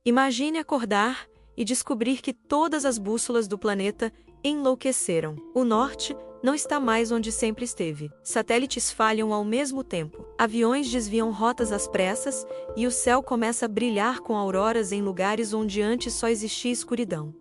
Imagine acordar e descobrir que todas as bússolas do planeta enlouqueceram. O norte não está mais onde sempre esteve. Satélites falham ao mesmo tempo. Aviões desviam rotas às pressas e o céu começa a brilhar com auroras em lugares onde antes só existia escuridão.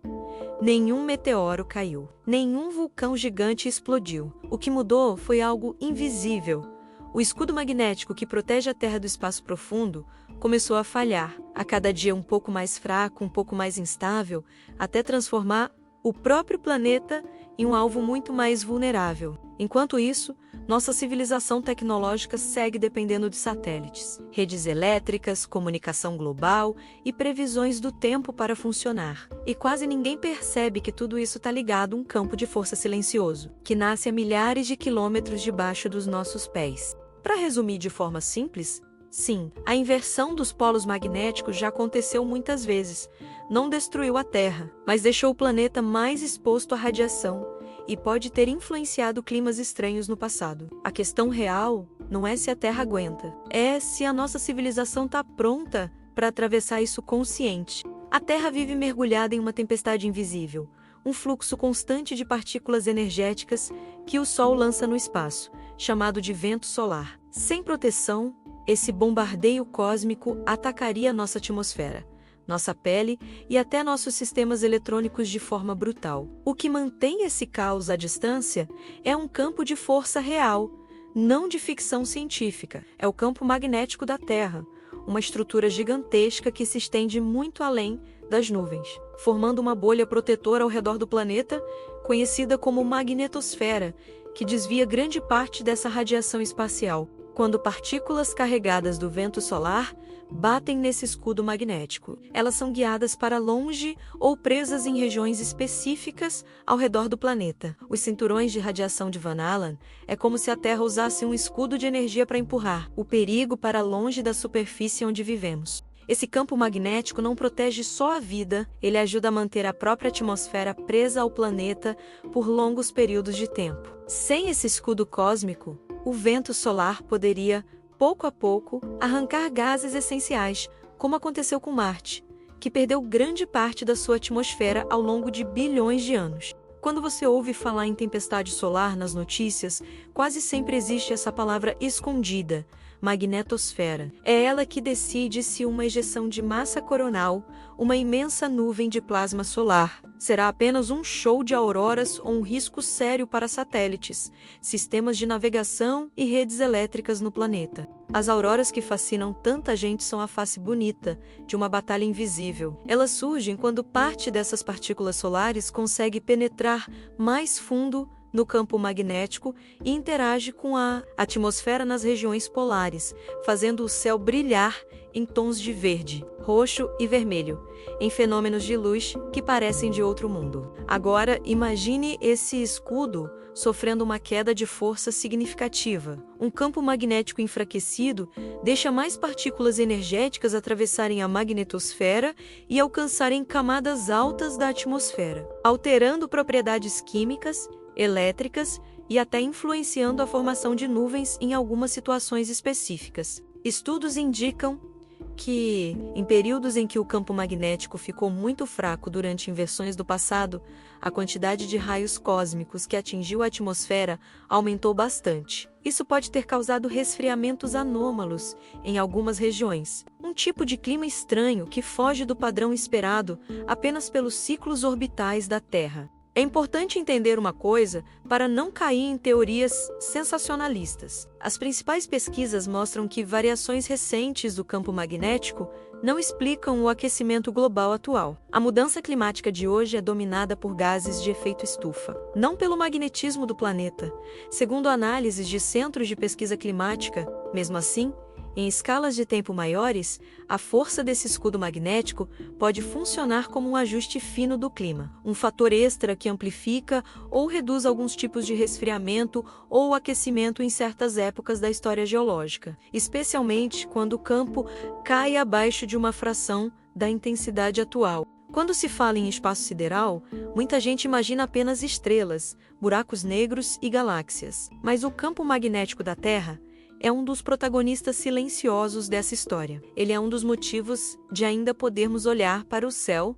Nenhum meteoro caiu. Nenhum vulcão gigante explodiu. O que mudou foi algo invisível. O escudo magnético que protege a Terra do espaço profundo começou a falhar, a cada dia um pouco mais fraco, um pouco mais instável, até transformar o próprio planeta em um alvo muito mais vulnerável. Enquanto isso, nossa civilização tecnológica segue dependendo de satélites, redes elétricas, comunicação global e previsões do tempo para funcionar. E quase ninguém percebe que tudo isso está ligado a um campo de força silencioso, que nasce a milhares de quilômetros debaixo dos nossos pés. Para resumir de forma simples, sim, a inversão dos polos magnéticos já aconteceu muitas vezes. Não destruiu a Terra, mas deixou o planeta mais exposto à radiação e pode ter influenciado climas estranhos no passado. A questão real não é se a Terra aguenta, é se a nossa civilização está pronta para atravessar isso consciente. A Terra vive mergulhada em uma tempestade invisível, um fluxo constante de partículas energéticas que o Sol lança no espaço, chamado de vento solar. Sem proteção, esse bombardeio cósmico atacaria nossa atmosfera, nossa pele e até nossos sistemas eletrônicos de forma brutal. O que mantém esse caos à distância é um campo de força real, não de ficção científica. É o campo magnético da Terra, uma estrutura gigantesca que se estende muito além das nuvens, formando uma bolha protetora ao redor do planeta, conhecida como magnetosfera, que desvia grande parte dessa radiação espacial. Quando partículas carregadas do vento solar batem nesse escudo magnético, elas são guiadas para longe ou presas em regiões específicas ao redor do planeta. Os cinturões de radiação de Van Allen é como se a Terra usasse um escudo de energia para empurrar o perigo para longe da superfície onde vivemos. Esse campo magnético não protege só a vida, ele ajuda a manter a própria atmosfera presa ao planeta por longos períodos de tempo. Sem esse escudo cósmico, o vento solar poderia, pouco a pouco, arrancar gases essenciais, como aconteceu com Marte, que perdeu grande parte da sua atmosfera ao longo de bilhões de anos. Quando você ouve falar em tempestade solar nas notícias, quase sempre existe essa palavra escondida, magnetosfera. É ela que decide se uma ejeção de massa coronal, uma imensa nuvem de plasma solar, será apenas um show de auroras ou um risco sério para satélites, sistemas de navegação e redes elétricas no planeta. As auroras que fascinam tanta gente são a face bonita de uma batalha invisível. Elas surgem quando parte dessas partículas solares consegue penetrar mais fundo no campo magnético e interage com a atmosfera nas regiões polares, fazendo o céu brilhar em tons de verde, roxo e vermelho, em fenômenos de luz que parecem de outro mundo. Agora, imagine esse escudo sofrendo uma queda de força significativa. Um campo magnético enfraquecido deixa mais partículas energéticas atravessarem a magnetosfera e alcançarem camadas altas da atmosfera, alterando propriedades químicas, elétricas e até influenciando a formação de nuvens em algumas situações específicas. Estudos indicam que, em períodos em que o campo magnético ficou muito fraco durante inversões do passado, a quantidade de raios cósmicos que atingiu a atmosfera aumentou bastante. Isso pode ter causado resfriamentos anômalos em algumas regiões, um tipo de clima estranho que foge do padrão esperado apenas pelos ciclos orbitais da Terra. É importante entender uma coisa para não cair em teorias sensacionalistas. As principais pesquisas mostram que variações recentes do campo magnético não explicam o aquecimento global atual. A mudança climática de hoje é dominada por gases de efeito estufa, não pelo magnetismo do planeta. Segundo análises de centros de pesquisa climática, mesmo assim, em escalas de tempo maiores, a força desse escudo magnético pode funcionar como um ajuste fino do clima, um fator extra que amplifica ou reduz alguns tipos de resfriamento ou aquecimento em certas épocas da história geológica, especialmente quando o campo cai abaixo de uma fração da intensidade atual. Quando se fala em espaço sideral, muita gente imagina apenas estrelas, buracos negros e galáxias. Mas o campo magnético da Terra é um dos protagonistas silenciosos dessa história. Ele é um dos motivos de ainda podermos olhar para o céu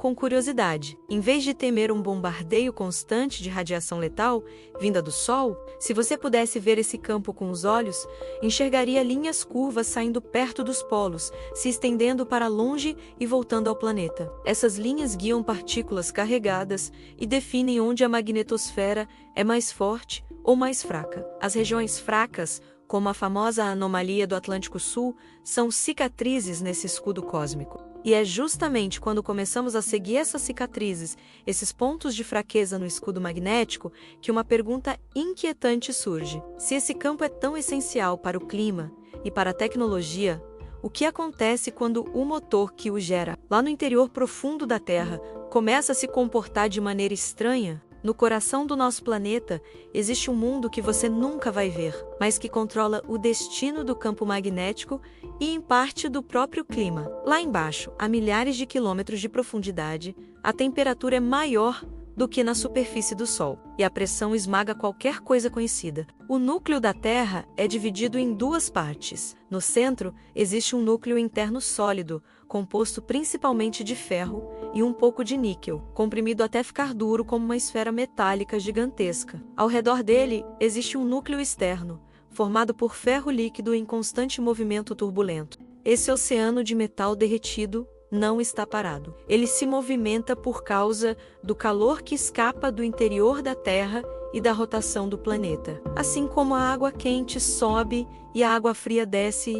com curiosidade. Em vez de temer um bombardeio constante de radiação letal vinda do Sol, se você pudesse ver esse campo com os olhos, enxergaria linhas curvas saindo perto dos polos, se estendendo para longe e voltando ao planeta. Essas linhas guiam partículas carregadas e definem onde a magnetosfera é mais forte ou mais fraca. As regiões fracas, como a famosa anomalia do Atlântico Sul, são cicatrizes nesse escudo cósmico. E é justamente quando começamos a seguir essas cicatrizes, esses pontos de fraqueza no escudo magnético, que uma pergunta inquietante surge. Se esse campo é tão essencial para o clima e para a tecnologia, o que acontece quando o motor que o gera, lá no interior profundo da Terra, começa a se comportar de maneira estranha? No coração do nosso planeta, existe um mundo que você nunca vai ver, mas que controla o destino do campo magnético e, em parte, do próprio clima. Lá embaixo, a milhares de quilômetros de profundidade, a temperatura é maior do que na superfície do Sol, e a pressão esmaga qualquer coisa conhecida. O núcleo da Terra é dividido em duas partes. No centro, existe um núcleo interno sólido, composto principalmente de ferro e um pouco de níquel, comprimido até ficar duro como uma esfera metálica gigantesca. Ao redor dele, existe um núcleo externo, formado por ferro líquido em constante movimento turbulento. Esse oceano de metal derretido não está parado. Ele se movimenta por causa do calor que escapa do interior da Terra e da rotação do planeta. Assim como a água quente sobe e a água fria desce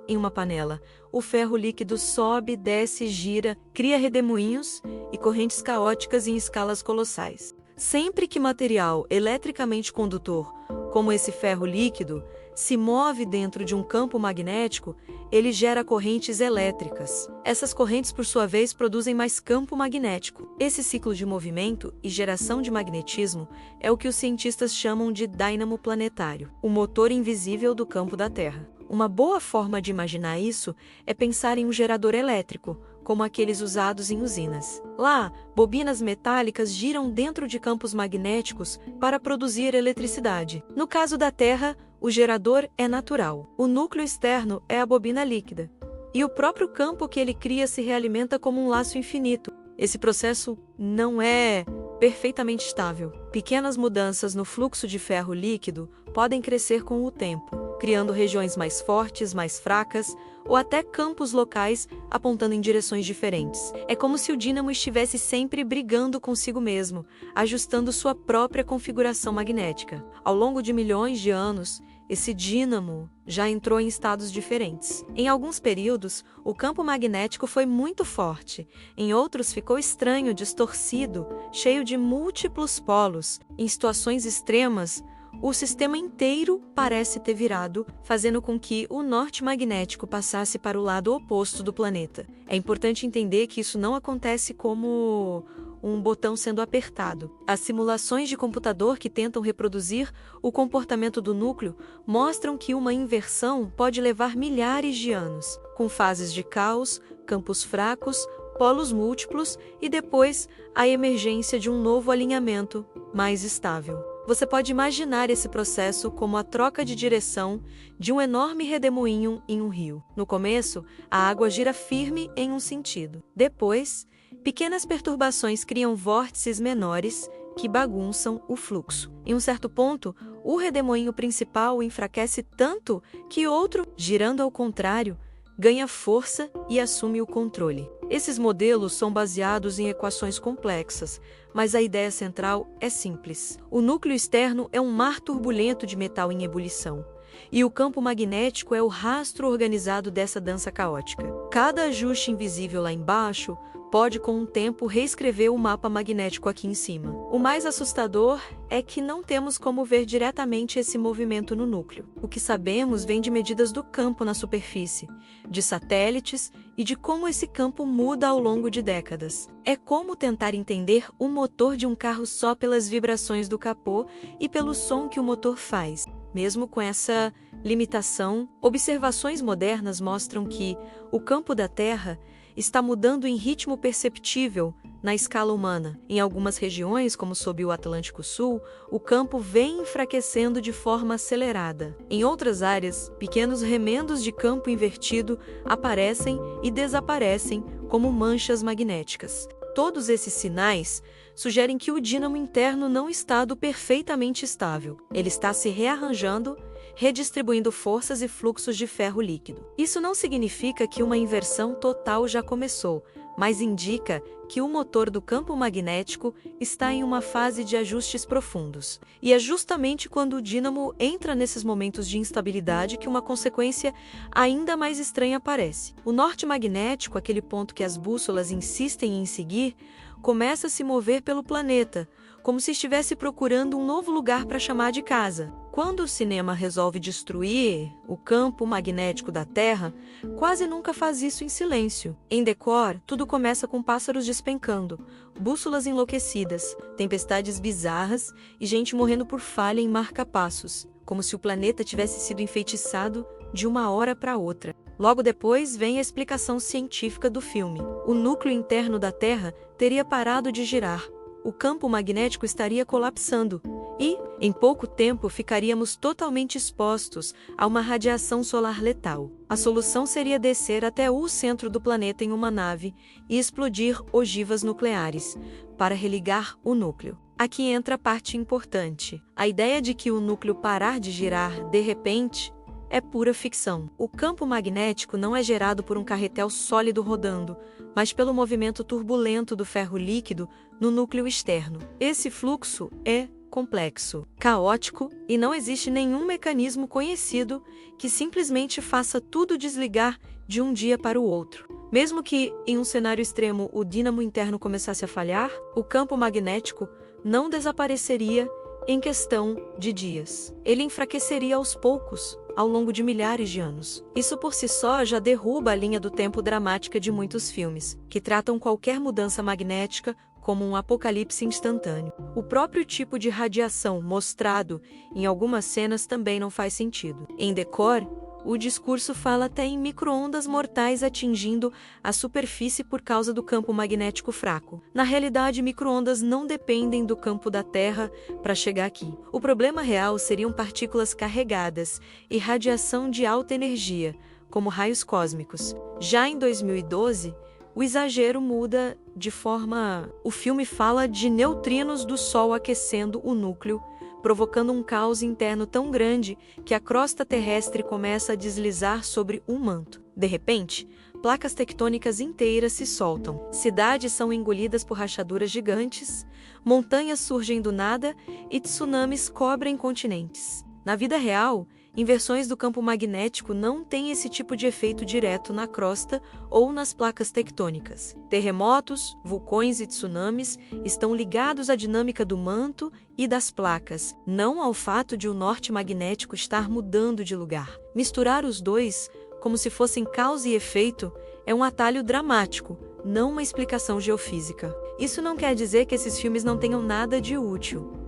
em uma panela, o ferro líquido sobe, desce, gira, cria redemoinhos e correntes caóticas em escalas colossais. Sempre que material eletricamente condutor, como esse ferro líquido, se move dentro de um campo magnético, ele gera correntes elétricas. Essas correntes, por sua vez, produzem mais campo magnético. Esse ciclo de movimento e geração de magnetismo é o que os cientistas chamam de dínamo planetário, o motor invisível do campo da Terra. Uma boa forma de imaginar isso é pensar em um gerador elétrico, como aqueles usados em usinas. Lá, bobinas metálicas giram dentro de campos magnéticos para produzir eletricidade. No caso da Terra, o gerador é natural. O núcleo externo é a bobina líquida. E o próprio campo que ele cria se realimenta como um laço infinito. Esse processo não é perfeitamente estável. Pequenas mudanças no fluxo de ferro líquido podem crescer com o tempo, criando regiões mais fortes, mais fracas, ou até campos locais apontando em direções diferentes. É como se o dínamo estivesse sempre brigando consigo mesmo, ajustando sua própria configuração magnética. Ao longo de milhões de anos, esse dínamo já entrou em estados diferentes. Em alguns períodos, o campo magnético foi muito forte, em outros ficou estranho, distorcido, cheio de múltiplos polos. Em situações extremas, o sistema inteiro parece ter virado, fazendo com que o norte magnético passasse para o lado oposto do planeta. É importante entender que isso não acontece como um botão sendo apertado. As simulações de computador que tentam reproduzir o comportamento do núcleo mostram que uma inversão pode levar milhares de anos, com fases de caos, campos fracos, polos múltiplos e depois a emergência de um novo alinhamento mais estável. Você pode imaginar esse processo como a troca de direção de um enorme redemoinho em um rio. No começo, a água gira firme em um sentido. Depois, pequenas perturbações criam vórtices menores que bagunçam o fluxo. Em um certo ponto, o redemoinho principal enfraquece tanto que outro, girando ao contrário, ganha força e assume o controle. Esses modelos são baseados em equações complexas, mas a ideia central é simples. O núcleo externo é um mar turbulento de metal em ebulição, e o campo magnético é o rastro organizado dessa dança caótica. Cada ajuste invisível lá embaixo pode, com o tempo, reescrever o mapa magnético aqui em cima. O mais assustador é que não temos como ver diretamente esse movimento no núcleo. O que sabemos vem de medidas do campo na superfície, de satélites e de como esse campo muda ao longo de décadas. É como tentar entender o motor de um carro só pelas vibrações do capô e pelo som que o motor faz. Mesmo com essa limitação, observações modernas mostram que o campo da Terra está mudando em ritmo perceptível na escala humana. Em algumas regiões, como sob o Atlântico Sul, o campo vem enfraquecendo de forma acelerada. Em outras áreas, pequenos remendos de campo invertido aparecem e desaparecem como manchas magnéticas. Todos esses sinais sugerem que o dínamo interno não está perfeitamente estável. Ele está se rearranjando, redistribuindo forças e fluxos de ferro líquido. Isso não significa que uma inversão total já começou, mas indica que o motor do campo magnético está em uma fase de ajustes profundos. E é justamente quando o dínamo entra nesses momentos de instabilidade que uma consequência ainda mais estranha aparece. O norte magnético, aquele ponto que as bússolas insistem em seguir, começa a se mover pelo planeta, como se estivesse procurando um novo lugar para chamar de casa. Quando o cinema resolve destruir o campo magnético da Terra, quase nunca faz isso em silêncio. Em Decor, tudo começa com pássaros despencando, bússolas enlouquecidas, tempestades bizarras e gente morrendo por falha em marca-passos, como se o planeta tivesse sido enfeitiçado de uma hora para outra. Logo depois vem a explicação científica do filme. O núcleo interno da Terra teria parado de girar. O campo magnético estaria colapsando e, em pouco tempo, ficaríamos totalmente expostos a uma radiação solar letal. A solução seria descer até o centro do planeta em uma nave e explodir ogivas nucleares para religar o núcleo. Aqui entra a parte importante. A ideia de que o núcleo parar de girar de repente é pura ficção. O campo magnético não é gerado por um carretel sólido rodando, mas pelo movimento turbulento do ferro líquido no núcleo externo. Esse fluxo é complexo, caótico e não existe nenhum mecanismo conhecido que simplesmente faça tudo desligar de um dia para o outro. Mesmo que, em um cenário extremo, o dínamo interno começasse a falhar, o campo magnético não desapareceria em questão de dias. Ele enfraqueceria aos poucos, ao longo de milhares de anos. Isso por si só já derruba a linha do tempo dramática de muitos filmes, que tratam qualquer mudança magnética como um apocalipse instantâneo. O próprio tipo de radiação mostrado em algumas cenas também não faz sentido. Em Decor, o discurso fala até em micro-ondas mortais atingindo a superfície por causa do campo magnético fraco. Na realidade, micro-ondas não dependem do campo da Terra para chegar aqui. O problema real seriam partículas carregadas e radiação de alta energia, como raios cósmicos. Já em 2012, o exagero muda de forma... O filme fala de neutrinos do Sol aquecendo o núcleo, provocando um caos interno tão grande que a crosta terrestre começa a deslizar sobre um manto. De repente, placas tectônicas inteiras se soltam, cidades são engolidas por rachaduras gigantes, montanhas surgem do nada e tsunamis cobrem continentes. Na vida real, inversões do campo magnético não têm esse tipo de efeito direto na crosta ou nas placas tectônicas. Terremotos, vulcões e tsunamis estão ligados à dinâmica do manto e das placas, não ao fato de o norte magnético estar mudando de lugar. Misturar os dois, como se fossem causa e efeito, é um atalho dramático, não uma explicação geofísica. Isso não quer dizer que esses filmes não tenham nada de útil.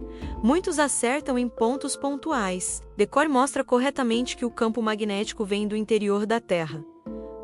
Muitos acertam em pontos pontuais. Decor mostra corretamente que o campo magnético vem do interior da Terra.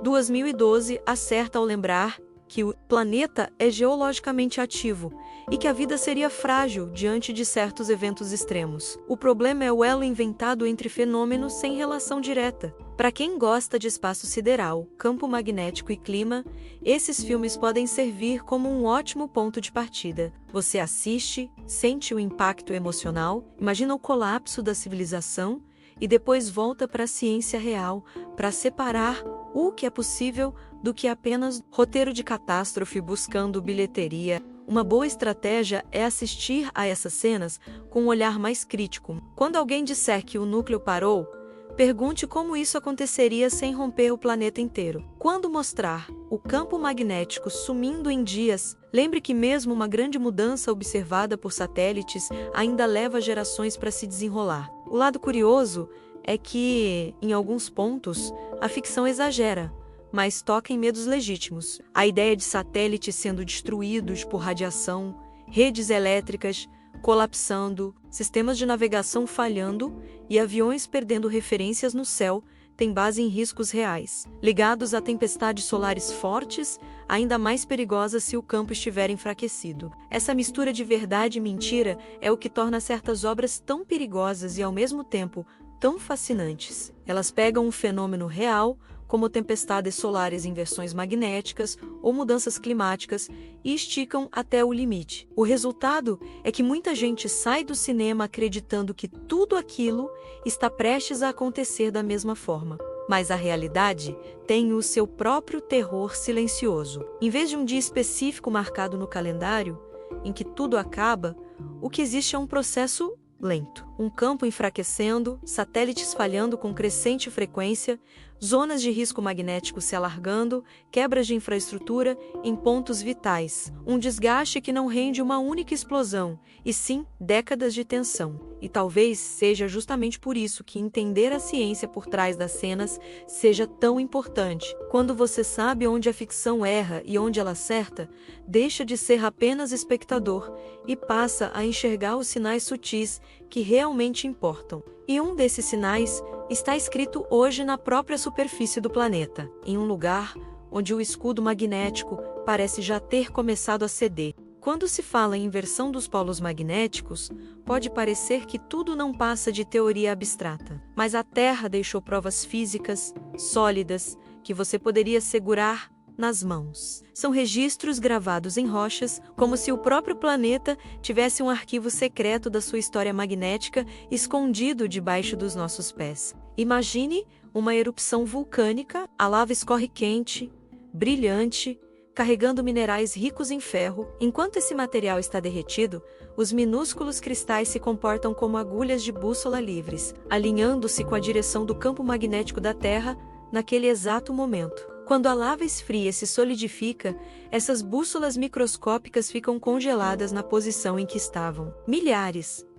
2012 acerta ao lembrar que o planeta é geologicamente ativo e que a vida seria frágil diante de certos eventos extremos. O problema é o elo inventado entre fenômenos sem relação direta. Para quem gosta de espaço sideral, campo magnético e clima, esses filmes podem servir como um ótimo ponto de partida. Você assiste, sente o impacto emocional, imagina o colapso da civilização e depois volta para a ciência real para separar o que é possível do que apenas roteiro de catástrofe buscando bilheteria. Uma boa estratégia é assistir a essas cenas com um olhar mais crítico. Quando alguém disser que o núcleo parou, pergunte como isso aconteceria sem romper o planeta inteiro. Quando mostrar o campo magnético sumindo em dias, lembre que mesmo uma grande mudança observada por satélites ainda leva gerações para se desenrolar. O lado curioso é que, em alguns pontos, a ficção exagera, mas toca em medos legítimos. A ideia de satélites sendo destruídos por radiação, redes elétricas colapsando, sistemas de navegação falhando e aviões perdendo referências no céu tem base em riscos reais, ligados a tempestades solares fortes, ainda mais perigosas se o campo estiver enfraquecido. Essa mistura de verdade e mentira é o que torna certas obras tão perigosas e, ao mesmo tempo, tão fascinantes. Elas pegam um fenômeno real, como tempestades solares, inversões magnéticas ou mudanças climáticas, e esticam até o limite. O resultado é que muita gente sai do cinema acreditando que tudo aquilo está prestes a acontecer da mesma forma. Mas a realidade tem o seu próprio terror silencioso. Em vez de um dia específico marcado no calendário, em que tudo acaba, o que existe é um processo lento. Um campo enfraquecendo, satélites falhando com crescente frequência, zonas de risco magnético se alargando, quebras de infraestrutura em pontos vitais. Um desgaste que não rende uma única explosão, e sim décadas de tensão. E talvez seja justamente por isso que entender a ciência por trás das cenas seja tão importante. Quando você sabe onde a ficção erra e onde ela acerta, deixa de ser apenas espectador e passa a enxergar os sinais sutis que realmente importam. E um desses sinais está escrito hoje na própria superfície do planeta, em um lugar onde o escudo magnético parece já ter começado a ceder. Quando se fala em inversão dos polos magnéticos, pode parecer que tudo não passa de teoria abstrata. Mas a Terra deixou provas físicas, sólidas, que você poderia segurar nas mãos. São registros gravados em rochas, como se o próprio planeta tivesse um arquivo secreto da sua história magnética escondido debaixo dos nossos pés. Imagine uma erupção vulcânica, a lava escorre quente, brilhante, carregando minerais ricos em ferro. Enquanto esse material está derretido, os minúsculos cristais se comportam como agulhas de bússola livres, alinhando-se com a direção do campo magnético da Terra naquele exato momento. Quando a lava esfria e se solidifica, essas bússolas microscópicas ficam congeladas na posição em que estavam.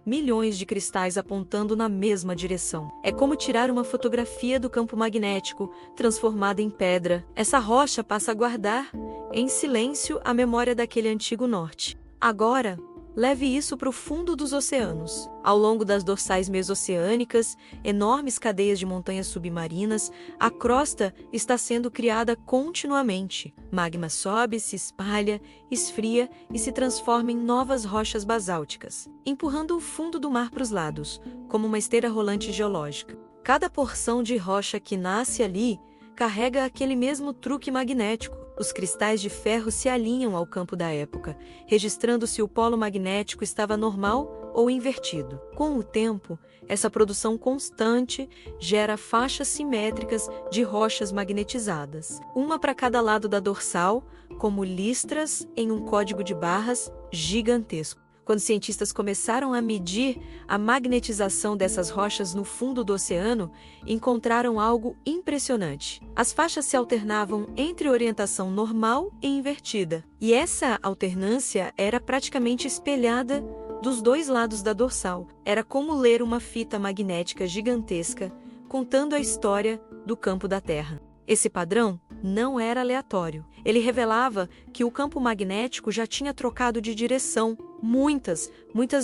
Milhões de cristais apontando na mesma direção. É como tirar uma fotografia do campo magnético, transformada em pedra. Essa rocha passa a guardar, em silêncio, a memória daquele antigo norte. Agora, leve isso para o fundo dos oceanos. Ao longo das dorsais mesoceânicas, enormes cadeias de montanhas submarinas, a crosta está sendo criada continuamente. Magma sobe, se espalha, esfria e se transforma em novas rochas basálticas, empurrando o fundo do mar para os lados, como uma esteira rolante geológica. Cada porção de rocha que nasce ali carrega aquele mesmo truque magnético. Os cristais de ferro se alinham ao campo da época, registrando se o polo magnético estava normal ou invertido. Com o tempo, essa produção constante gera faixas simétricas de rochas magnetizadas, uma para cada lado da dorsal, como listras em um código de barras gigantesco. Quando cientistas começaram a medir a magnetização dessas rochas no fundo do oceano, encontraram algo impressionante. As faixas se alternavam entre orientação normal e invertida, e essa alternância era praticamente espelhada dos dois lados da dorsal. Era como ler uma fita magnética gigantesca, contando a história do campo da Terra. Esse padrão não era aleatório. Ele revelava que o campo magnético já tinha trocado de direção. Muitas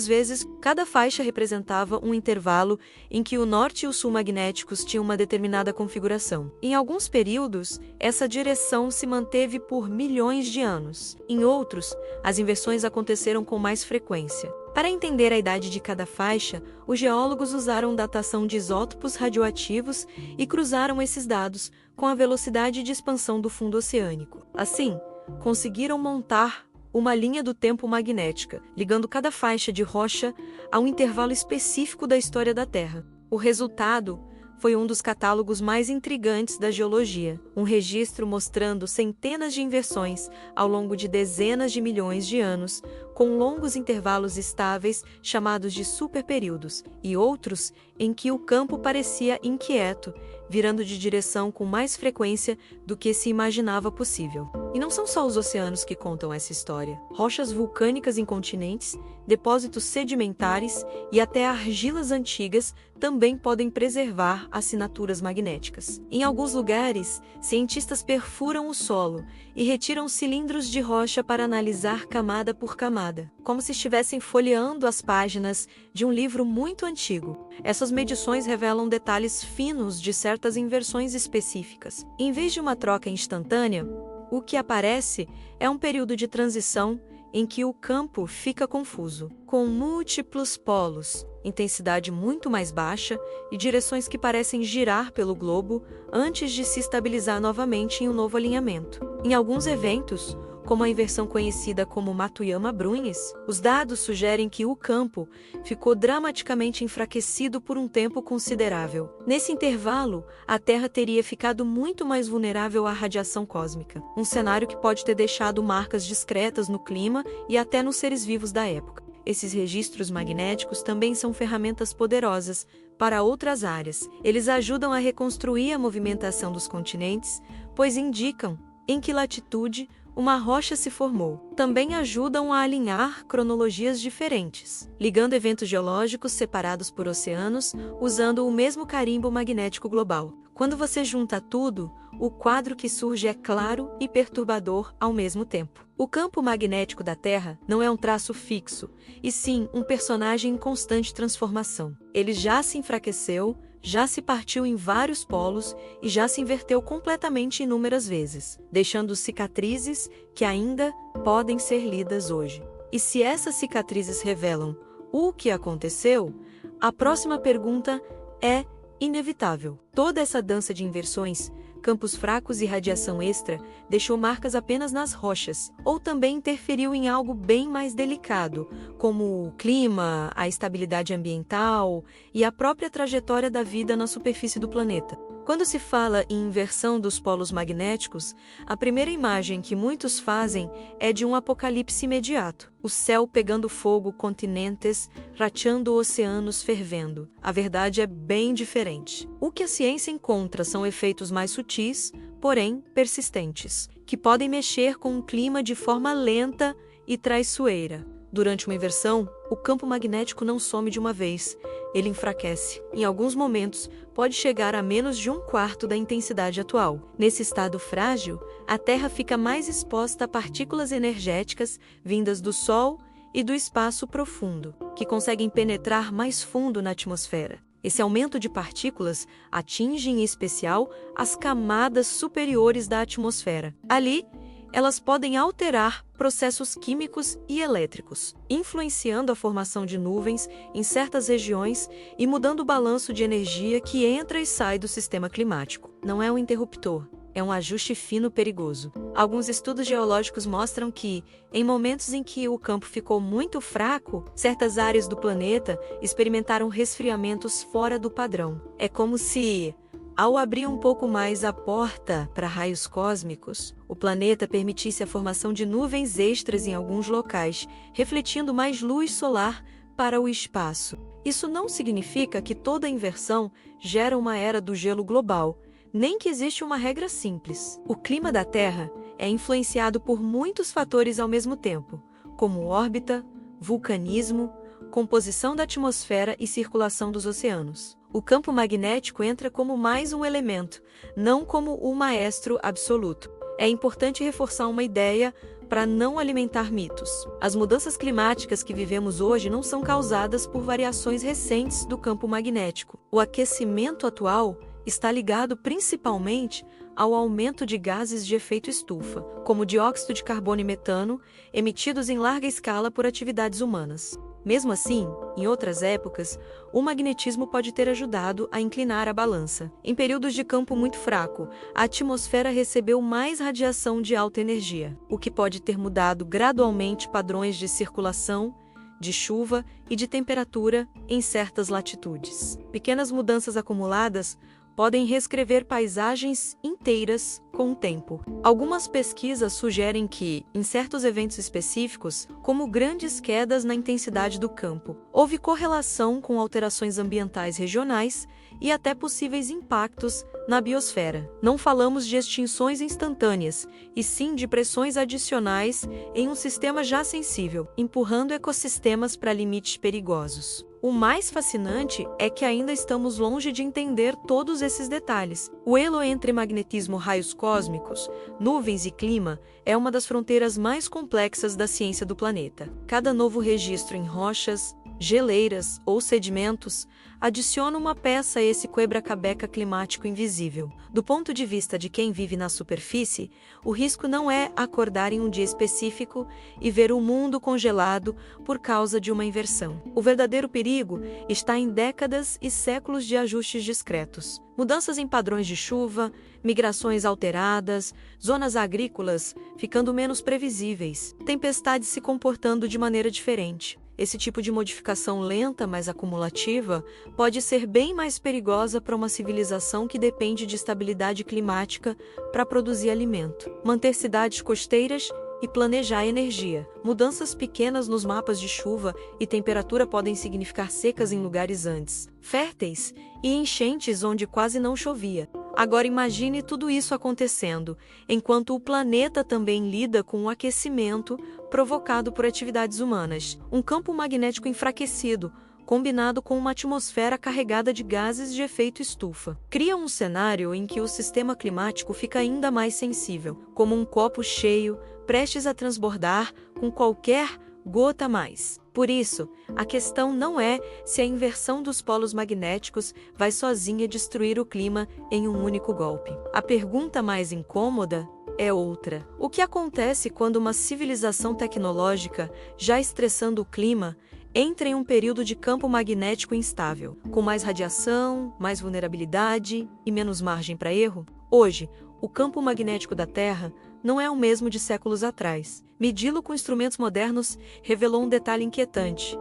vezes, cada faixa representava um intervalo em que o norte e o sul magnéticos tinham uma determinada configuração. Em alguns períodos, essa direção se manteve por milhões de anos. Em outros, as inversões aconteceram com mais frequência. Para entender a idade de cada faixa, os geólogos usaram datação de isótopos radioativos e cruzaram esses dados com a velocidade de expansão do fundo oceânico. Assim, conseguiram montar uma linha do tempo magnética, ligando cada faixa de rocha a um intervalo específico da história da Terra. O resultado foi um dos catálogos mais intrigantes da geologia, um registro mostrando centenas de inversões ao longo de dezenas de milhões de anos, com longos intervalos estáveis chamados de superperíodos, e outros em que o campo parecia inquieto, virando de direção com mais frequência do que se imaginava possível. E não são só os oceanos que contam essa história. Rochas vulcânicas em continentes, depósitos sedimentares e até argilas antigas também podem preservar assinaturas magnéticas. Em alguns lugares, cientistas perfuram o solo e retiram cilindros de rocha para analisar camada por camada, como se estivessem folheando as páginas de um livro muito antigo. Essas medições revelam detalhes finos de certos certas inversões específicas. Em vez de uma troca instantânea, o que aparece é um período de transição em que o campo fica confuso, com múltiplos polos, intensidade muito mais baixa e direções que parecem girar pelo globo antes de se estabilizar novamente em um novo alinhamento. Em alguns eventos, como a inversão conhecida como Matuyama-Brunhes, os dados sugerem que o campo ficou dramaticamente enfraquecido por um tempo considerável. Nesse intervalo, a Terra teria ficado muito mais vulnerável à radiação cósmica, um cenário que pode ter deixado marcas discretas no clima e até nos seres vivos da época. Esses registros magnéticos também são ferramentas poderosas para outras áreas. Eles ajudam a reconstruir a movimentação dos continentes, pois indicam em que latitude uma rocha se formou. Também ajudam a alinhar cronologias diferentes, ligando eventos geológicos separados por oceanos, usando o mesmo carimbo magnético global. Quando você junta tudo, o quadro que surge é claro e perturbador ao mesmo tempo. O campo magnético da Terra não é um traço fixo, e sim um personagem em constante transformação. Ele já se enfraqueceu, já se partiu em vários polos e já se inverteu completamente inúmeras vezes, deixando cicatrizes que ainda podem ser lidas hoje. E se essas cicatrizes revelam o que aconteceu, a próxima pergunta é inevitável. Toda essa dança de inversões, campos fracos e radiação extra deixou marcas apenas nas rochas, ou também interferiu em algo bem mais delicado, como o clima, a estabilidade ambiental e a própria trajetória da vida na superfície do planeta. Quando se fala em inversão dos polos magnéticos, a primeira imagem que muitos fazem é de um apocalipse imediato. O céu pegando fogo, continentes, rateando oceanos fervendo. A verdade é bem diferente. O que a ciência encontra são efeitos mais sutis, porém persistentes, que podem mexer com o clima de forma lenta e traiçoeira. Durante uma inversão, o campo magnético não some de uma vez, ele enfraquece. Em alguns momentos, pode chegar a menos de 1/4 da intensidade atual. Nesse estado frágil, a Terra fica mais exposta a partículas energéticas vindas do Sol e do espaço profundo, que conseguem penetrar mais fundo na atmosfera. Esse aumento de partículas atinge, em especial, as camadas superiores da atmosfera. Ali, elas podem alterar processos químicos e elétricos, influenciando a formação de nuvens em certas regiões e mudando o balanço de energia que entra e sai do sistema climático. Não é um interruptor, é um ajuste fino perigoso. Alguns estudos geológicos mostram que, em momentos em que o campo ficou muito fraco, certas áreas do planeta experimentaram resfriamentos fora do padrão. É como se, ao abrir um pouco mais a porta para raios cósmicos, o planeta permitisse a formação de nuvens extras em alguns locais, refletindo mais luz solar para o espaço. Isso não significa que toda inversão gera uma era do gelo global, nem que existe uma regra simples. O clima da Terra é influenciado por muitos fatores ao mesmo tempo, como órbita, vulcanismo, composição da atmosfera e circulação dos oceanos. O campo magnético entra como mais um elemento, não como o maestro absoluto. É importante reforçar uma ideia para não alimentar mitos. As mudanças climáticas que vivemos hoje não são causadas por variações recentes do campo magnético. O aquecimento atual está ligado principalmente ao aumento de gases de efeito estufa, como dióxido de carbono e metano, emitidos em larga escala por atividades humanas. Mesmo assim, em outras épocas, o magnetismo pode ter ajudado a inclinar a balança. Em períodos de campo muito fraco, a atmosfera recebeu mais radiação de alta energia, o que pode ter mudado gradualmente padrões de circulação, de chuva e de temperatura em certas latitudes. Pequenas mudanças acumuladas podem reescrever paisagens inteiras com o tempo. Algumas pesquisas sugerem que, em certos eventos específicos, como grandes quedas na intensidade do campo, houve correlação com alterações ambientais regionais e até possíveis impactos na biosfera. Não falamos de extinções instantâneas, e sim de pressões adicionais em um sistema já sensível, empurrando ecossistemas para limites perigosos. O mais fascinante é que ainda estamos longe de entender todos esses detalhes. O elo entre magnetismo, raios cósmicos, nuvens e clima é uma das fronteiras mais complexas da ciência do planeta. Cada novo registro em rochas, geleiras ou sedimentos, adiciona uma peça a esse quebra-cabeça climático invisível. Do ponto de vista de quem vive na superfície, o risco não é acordar em um dia específico e ver o mundo congelado por causa de uma inversão. O verdadeiro perigo está em décadas e séculos de ajustes discretos. Mudanças em padrões de chuva, migrações alteradas, zonas agrícolas ficando menos previsíveis, tempestades se comportando de maneira diferente. Esse tipo de modificação lenta, mas acumulativa, pode ser bem mais perigosa para uma civilização que depende de estabilidade climática para produzir alimento, manter cidades costeiras e planejar energia. Mudanças pequenas nos mapas de chuva e temperatura podem significar secas em lugares antes férteis e enchentes onde quase não chovia. Agora imagine tudo isso acontecendo, enquanto o planeta também lida com o aquecimento provocado por atividades humanas. Um campo magnético enfraquecido, combinado com uma atmosfera carregada de gases de efeito estufa, cria um cenário em que o sistema climático fica ainda mais sensível, como um copo cheio, prestes a transbordar com qualquer gota a mais. Por isso, a questão não é se a inversão dos polos magnéticos vai sozinha destruir o clima em um único golpe. A pergunta mais incômoda é outra. O que acontece quando uma civilização tecnológica, já estressando o clima, entra em um período de campo magnético instável, com mais radiação, mais vulnerabilidade e menos margem para erro? Hoje, o campo magnético da Terra não é o mesmo de séculos atrás. Medi-lo com instrumentos modernos revelou um detalhe inquietante.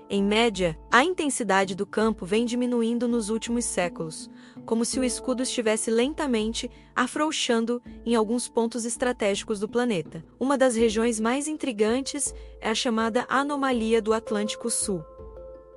Em média, a intensidade do campo vem diminuindo nos últimos séculos, como se o escudo estivesse lentamente afrouxando em alguns pontos estratégicos do planeta. Uma das regiões mais intrigantes é a chamada Anomalia do Atlântico Sul.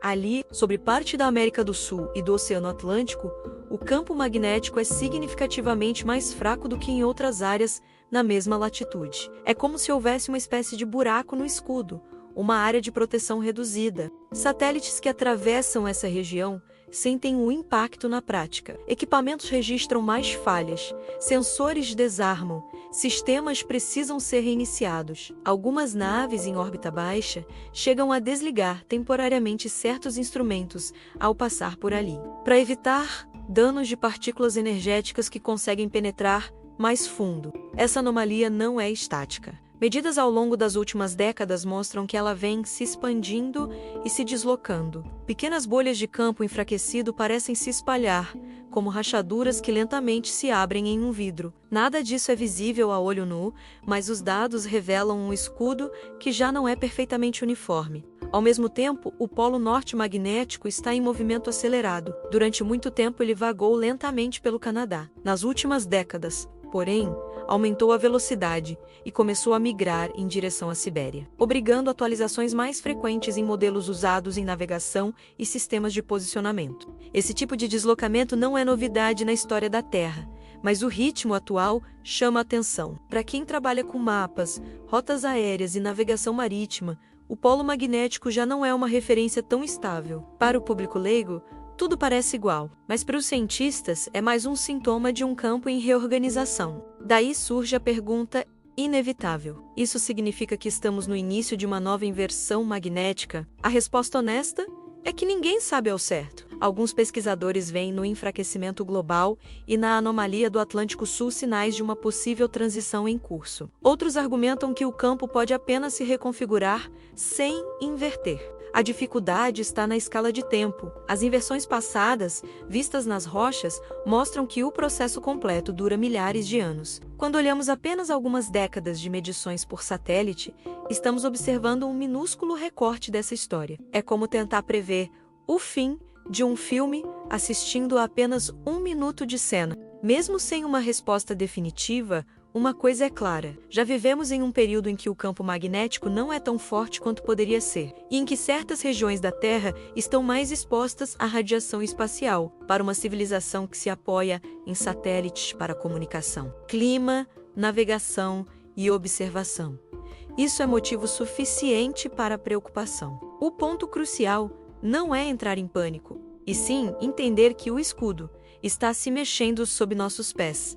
Ali, sobre parte da América do Sul e do Oceano Atlântico, o campo magnético é significativamente mais fraco do que em outras áreas na mesma latitude. É como se houvesse uma espécie de buraco no escudo, uma área de proteção reduzida. Satélites que atravessam essa região sentem o impacto na prática. Equipamentos registram mais falhas, sensores desarmam, sistemas precisam ser reiniciados. Algumas naves em órbita baixa chegam a desligar temporariamente certos instrumentos ao passar por ali, para evitar danos de partículas energéticas que conseguem penetrar mais fundo. Essa anomalia não é estática. Medidas ao longo das últimas décadas mostram que ela vem se expandindo e se deslocando. Pequenas bolhas de campo enfraquecido parecem se espalhar, como rachaduras que lentamente se abrem em um vidro. Nada disso é visível a olho nu, mas os dados revelam um escudo que já não é perfeitamente uniforme. Ao mesmo tempo, o polo norte magnético está em movimento acelerado. Durante muito tempo ele vagou lentamente pelo Canadá. Nas últimas décadas, porém, aumentou a velocidade e começou a migrar em direção à Sibéria, obrigando atualizações mais frequentes em modelos usados em navegação e sistemas de posicionamento. Esse tipo de deslocamento não é novidade na história da Terra, mas o ritmo atual chama a atenção. Para quem trabalha com mapas, rotas aéreas e navegação marítima, o polo magnético já não é uma referência tão estável. Para o público leigo, tudo parece igual, mas para os cientistas é mais um sintoma de um campo em reorganização. Daí surge a pergunta inevitável: isso significa que estamos no início de uma nova inversão magnética? A resposta honesta é que ninguém sabe ao certo. Alguns pesquisadores veem no enfraquecimento global e na anomalia do Atlântico Sul sinais de uma possível transição em curso. Outros argumentam que o campo pode apenas se reconfigurar sem inverter. A dificuldade está na escala de tempo. As inversões passadas, vistas nas rochas, mostram que o processo completo dura milhares de anos. Quando olhamos apenas algumas décadas de medições por satélite, estamos observando um minúsculo recorte dessa história. É como tentar prever o fim de um filme assistindo a apenas 1 minuto de cena. Mesmo sem uma resposta definitiva, uma coisa é clara: já vivemos em um período em que o campo magnético não é tão forte quanto poderia ser, e em que certas regiões da Terra estão mais expostas à radiação espacial, para uma civilização que se apoia em satélites para comunicação, clima, navegação e observação. Isso é motivo suficiente para preocupação. O ponto crucial não é entrar em pânico, e sim entender que o escudo está se mexendo sob nossos pés,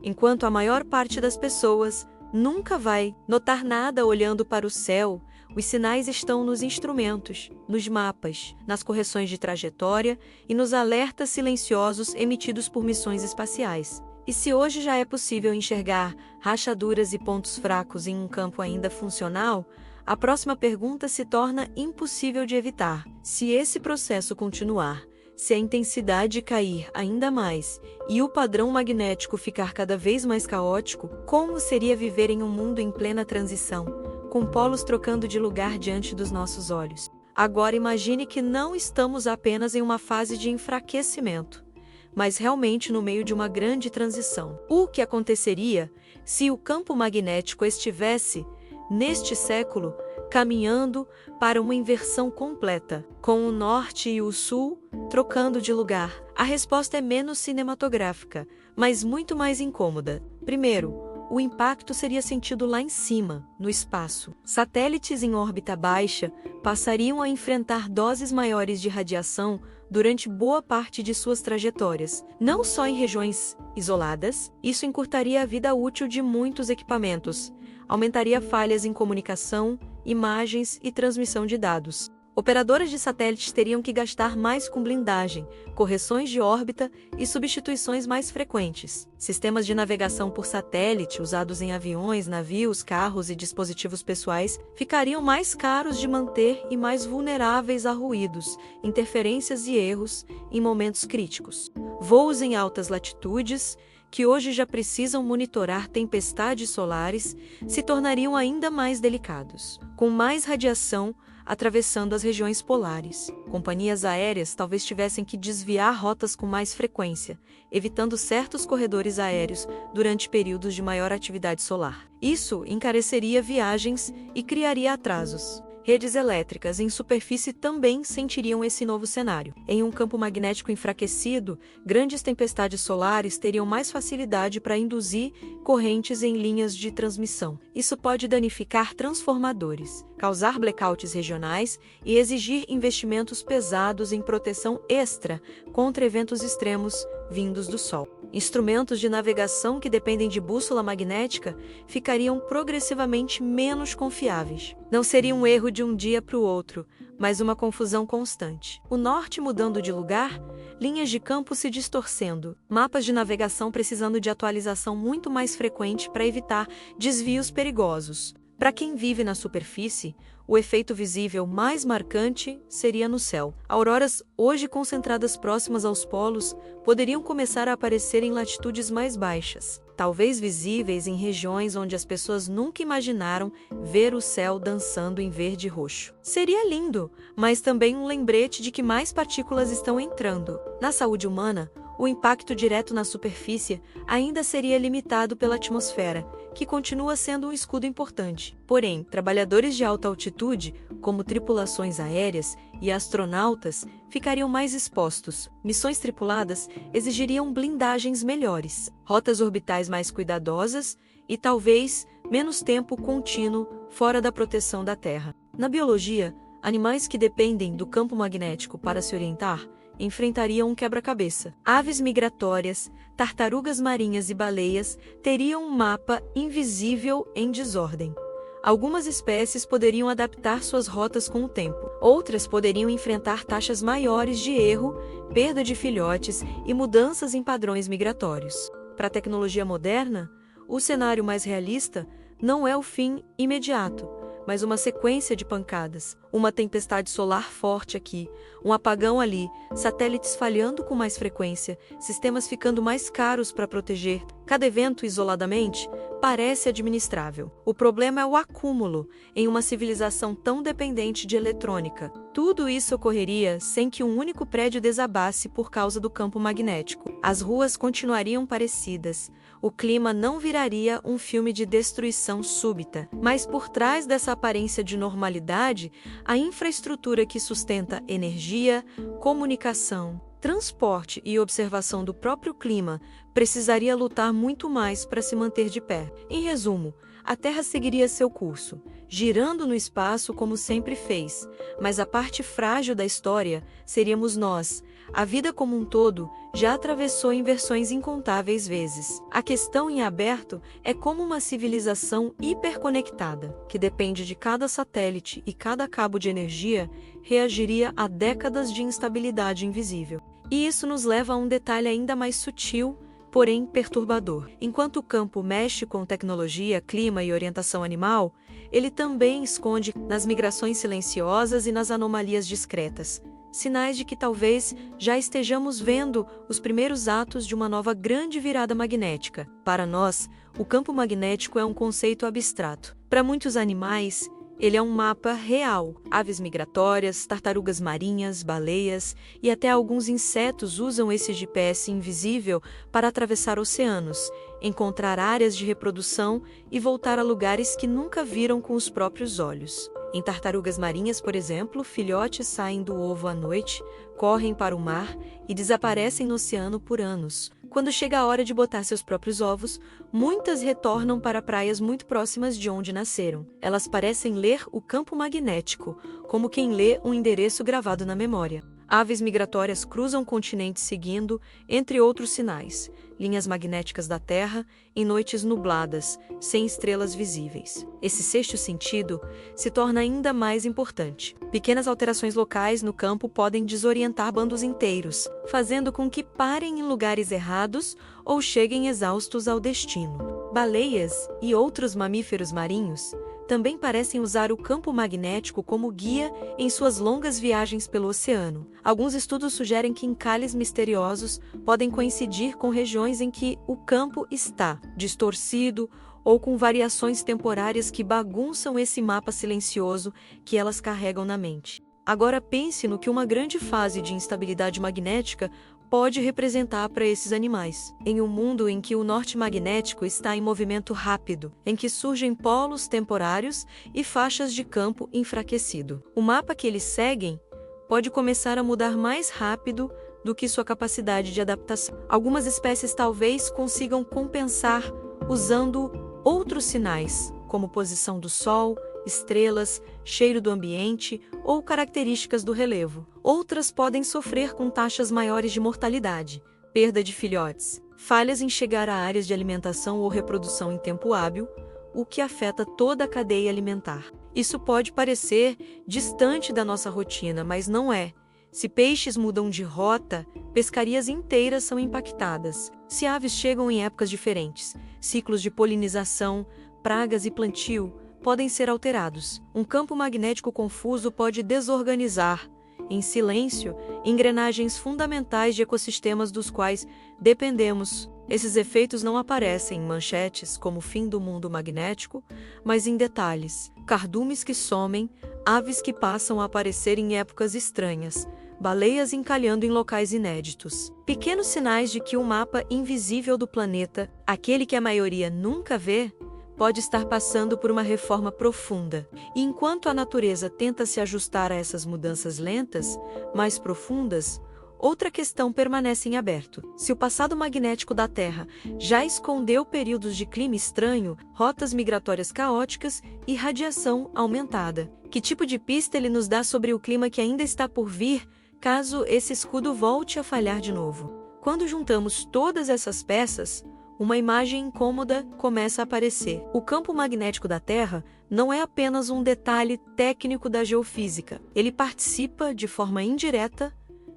enquanto a maior parte das pessoas nunca vai notar nada olhando para o céu Os sinais estão nos instrumentos, nos mapas, nas correções de trajetória e nos alertas silenciosos emitidos por missões espaciais. E se hoje já é possível enxergar rachaduras e pontos fracos em um campo ainda funcional, a próxima pergunta se torna impossível de evitar. Se esse processo continuar, se a intensidade cair ainda mais e o padrão magnético ficar cada vez mais caótico, como seria viver em um mundo em plena transição, com polos trocando de lugar diante dos nossos olhos? Agora imagine que não estamos apenas em uma fase de enfraquecimento, mas realmente no meio de uma grande transição. O que aconteceria se o campo magnético estivesse, neste século, caminhando para uma inversão completa, com o norte e o sul trocando de lugar? A resposta é menos cinematográfica, mas muito mais incômoda. Primeiro, o impacto seria sentido lá em cima, no espaço. Satélites em órbita baixa passariam a enfrentar doses maiores de radiação durante boa parte de suas trajetórias. Não só em regiões isoladas, isso encurtaria a vida útil de muitos equipamentos, aumentaria falhas em comunicação, imagens e transmissão de dados. Operadoras de satélites teriam que gastar mais com blindagem, correções de órbita e substituições mais frequentes. Sistemas de navegação por satélite, usados em aviões, navios, carros e dispositivos pessoais, ficariam mais caros de manter e mais vulneráveis a ruídos, interferências e erros em momentos críticos. Voos em altas latitudes, que hoje já precisam monitorar tempestades solares, se tornariam ainda mais delicados, com mais radiação atravessando as regiões polares. Companhias aéreas talvez tivessem que desviar rotas com mais frequência, evitando certos corredores aéreos durante períodos de maior atividade solar. Isso encareceria viagens e criaria atrasos. Redes elétricas em superfície também sentiriam esse novo cenário. Em um campo magnético enfraquecido, grandes tempestades solares teriam mais facilidade para induzir correntes em linhas de transmissão. Isso pode danificar transformadores, causar blackouts regionais e exigir investimentos pesados em proteção extra contra eventos extremos vindos do Sol. Instrumentos de navegação que dependem de bússola magnética ficariam progressivamente menos confiáveis. Não seria um erro de um dia para o outro, mas uma confusão constante. O norte mudando de lugar, linhas de campo se distorcendo, mapas de navegação precisando de atualização muito mais frequente para evitar desvios perigosos. Para quem vive na superfície, o efeito visível mais marcante seria no céu. Auroras, hoje concentradas próximas aos polos, poderiam começar a aparecer em latitudes mais baixas, talvez visíveis em regiões onde as pessoas nunca imaginaram ver o céu dançando em verde e roxo. Seria lindo, mas também um lembrete de que mais partículas estão entrando. Na saúde humana, o impacto direto na superfície ainda seria limitado pela atmosfera, que continua sendo um escudo importante. Porém, trabalhadores de alta altitude, como tripulações aéreas e astronautas, ficariam mais expostos. Missões tripuladas exigiriam blindagens melhores, rotas orbitais mais cuidadosas e, talvez, menos tempo contínuo fora da proteção da Terra. Na biologia, animais que dependem do campo magnético para se orientar enfrentariam um quebra-cabeça. Aves migratórias, tartarugas marinhas e baleias teriam um mapa invisível em desordem. Algumas espécies poderiam adaptar suas rotas com o tempo. Outras poderiam enfrentar taxas maiores de erro, perda de filhotes e mudanças em padrões migratórios. Para a tecnologia moderna, o cenário mais realista não é o fim imediato, mas uma sequência de pancadas, uma tempestade solar forte aqui, um apagão ali, satélites falhando com mais frequência, sistemas ficando mais caros para proteger. Cada evento isoladamente parece administrável. O problema é o acúmulo em uma civilização tão dependente de eletrônica. Tudo isso ocorreria sem que um único prédio desabasse por causa do campo magnético. As ruas continuariam parecidas. O clima não viraria um filme de destruição súbita. Mas por trás dessa aparência de normalidade, a infraestrutura que sustenta energia, comunicação, transporte e observação do próprio clima precisaria lutar muito mais para se manter de pé. Em resumo, a Terra seguiria seu curso, girando no espaço como sempre fez, mas a parte frágil da história seríamos nós, A vida como um todo já atravessou inversões incontáveis vezes. A questão em aberto é como uma civilização hiperconectada, que depende de cada satélite e cada cabo de energia, reagiria a décadas de instabilidade invisível. E isso nos leva a um detalhe ainda mais sutil, porém perturbador. Enquanto o campo mexe com tecnologia, clima e orientação animal, ele também esconde nas migrações silenciosas e nas anomalias discretas sinais de que talvez já estejamos vendo os primeiros atos de uma nova grande virada magnética. Para nós, o campo magnético é um conceito abstrato. Para muitos animais, ele é um mapa real. Aves migratórias, tartarugas marinhas, baleias e até alguns insetos usam esse GPS invisível para atravessar oceanos, encontrar áreas de reprodução e voltar a lugares que nunca viram com os próprios olhos. Em tartarugas marinhas, por exemplo, filhotes saem do ovo à noite, correm para o mar e desaparecem no oceano por anos. Quando chega a hora de botar seus próprios ovos, muitas retornam para praias muito próximas de onde nasceram. Elas parecem ler o campo magnético, como quem lê um endereço gravado na memória. Aves migratórias cruzam continentes seguindo, entre outros sinais, linhas magnéticas da Terra em noites nubladas, sem estrelas visíveis. Esse sexto sentido se torna ainda mais importante. Pequenas alterações locais no campo podem desorientar bandos inteiros, fazendo com que parem em lugares errados ou cheguem exaustos ao destino. Baleias e outros mamíferos marinhos também parecem usar o campo magnético como guia em suas longas viagens pelo oceano. Alguns estudos sugerem que encalhes misteriosos podem coincidir com regiões em que o campo está distorcido ou com variações temporárias que bagunçam esse mapa silencioso que elas carregam na mente. Agora pense no que uma grande fase de instabilidade magnética pode representar para esses animais. Em um mundo em que o norte magnético está em movimento rápido, em que surgem polos temporários e faixas de campo enfraquecido, o mapa que eles seguem pode começar a mudar mais rápido do que sua capacidade de adaptação. Algumas espécies talvez consigam compensar usando outros sinais, como posição do Sol, estrelas, cheiro do ambiente ou características do relevo. Outras podem sofrer com taxas maiores de mortalidade, perda de filhotes, falhas em chegar a áreas de alimentação ou reprodução em tempo hábil, o que afeta toda a cadeia alimentar. Isso pode parecer distante da nossa rotina, mas não é. Se peixes mudam de rota, pescarias inteiras são impactadas. Se aves chegam em épocas diferentes, ciclos de polinização, pragas e plantio podem ser alterados. Um campo magnético confuso pode desorganizar, em silêncio, engrenagens fundamentais de ecossistemas dos quais dependemos. Esses efeitos não aparecem em manchetes como o fim do mundo magnético, mas em detalhes. Cardumes que somem, aves que passam a aparecer em épocas estranhas, baleias encalhando em locais inéditos. Pequenos sinais de que o mapa invisível do planeta, aquele que a maioria nunca vê, pode estar passando por uma reforma profunda. E enquanto a natureza tenta se ajustar a essas mudanças lentas, mais profundas, outra questão permanece em aberto. Se o passado magnético da Terra já escondeu períodos de clima estranho, rotas migratórias caóticas e radiação aumentada, que tipo de pista ele nos dá sobre o clima que ainda está por vir, caso esse escudo volte a falhar de novo? Quando juntamos todas essas peças, uma imagem incômoda começa a aparecer. O campo magnético da Terra não é apenas um detalhe técnico da geofísica. Ele participa, de forma indireta,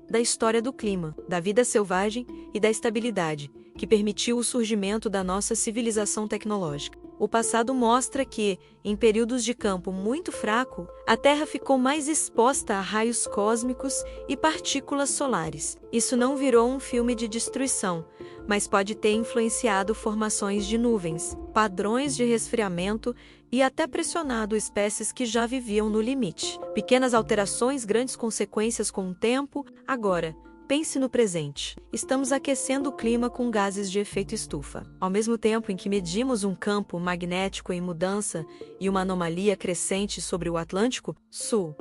da história do clima, da vida selvagem e da estabilidade, que permitiu o surgimento da nossa civilização tecnológica. O passado mostra que, em períodos de campo muito fraco, a Terra ficou mais exposta a raios cósmicos e partículas solares. Isso não virou um filme de destruição, mas pode ter influenciado formações de nuvens, padrões de resfriamento e até pressionado espécies que já viviam no limite. Pequenas alterações, grandes consequências com o tempo. Agora, pense no presente. Estamos aquecendo o clima com gases de efeito estufa. Ao mesmo tempo em que medimos um campo magnético em mudança e uma anomalia crescente sobre o Atlântico Sul,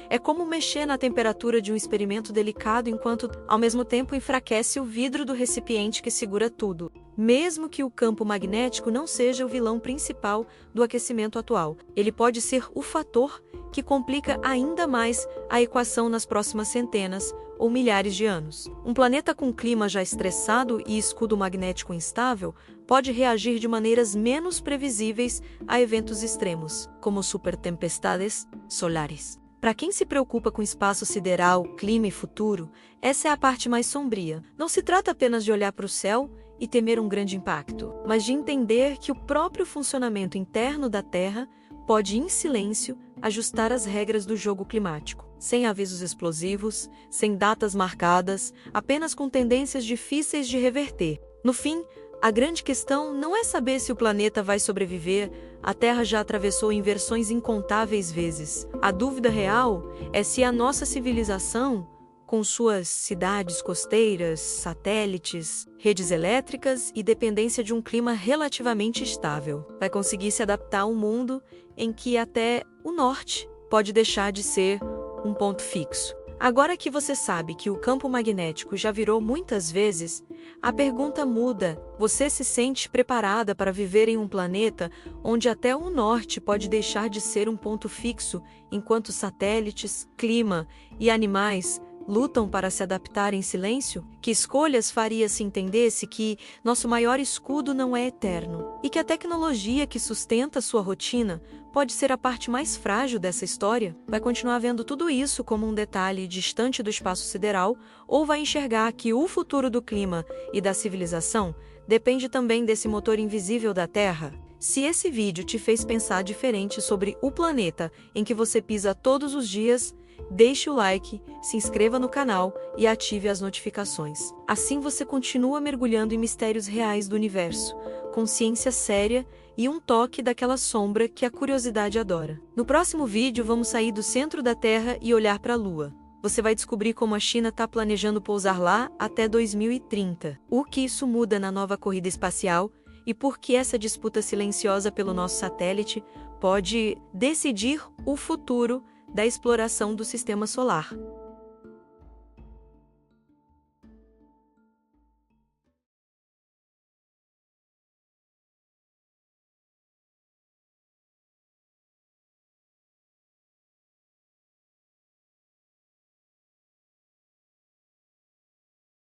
É como mexer na temperatura de um experimento delicado enquanto, ao mesmo tempo, enfraquece o vidro do recipiente que segura tudo. Mesmo que o campo magnético não seja o vilão principal do aquecimento atual, ele pode ser o fator que complica ainda mais a equação nas próximas centenas ou milhares de anos. Um planeta com clima já estressado e escudo magnético instável pode reagir de maneiras menos previsíveis a eventos extremos, como supertempestades solares. Para quem se preocupa com espaço sideral, clima e futuro, essa é a parte mais sombria. Não se trata apenas de olhar para o céu e temer um grande impacto, mas de entender que o próprio funcionamento interno da Terra pode, em silêncio, ajustar as regras do jogo climático, sem avisos explosivos, sem datas marcadas, apenas com tendências difíceis de reverter. No fim, a grande questão não é saber se o planeta vai sobreviver. A Terra já atravessou inversões incontáveis vezes. A dúvida real é se a nossa civilização, com suas cidades costeiras, satélites, redes elétricas e dependência de um clima relativamente estável, vai conseguir se adaptar a um mundo em que até o norte pode deixar de ser um ponto fixo. Agora que você sabe que o campo magnético já virou muitas vezes, a pergunta muda. Você se sente preparada para viver em um planeta onde até o norte pode deixar de ser um ponto fixo, enquanto satélites, clima e animais lutam para se adaptar em silêncio? Que escolhas faria se entendesse que nosso maior escudo não é eterno e que a tecnologia que sustenta sua rotina pode ser a parte mais frágil dessa história? Vai continuar vendo tudo isso como um detalhe distante do espaço sideral ou vai enxergar que o futuro do clima e da civilização depende também desse motor invisível da Terra? Se esse vídeo te fez pensar diferente sobre o planeta em que você pisa todos os dias, deixe o like, se inscreva no canal e ative as notificações. Assim você continua mergulhando em mistérios reais do universo, com ciência séria e um toque daquela sombra que a curiosidade adora. No próximo vídeo vamos sair do centro da Terra e olhar para a Lua. Você vai descobrir como a China está planejando pousar lá até 2030. O que isso muda na nova corrida espacial e por que essa disputa silenciosa pelo nosso satélite pode decidir o futuro da exploração do sistema solar.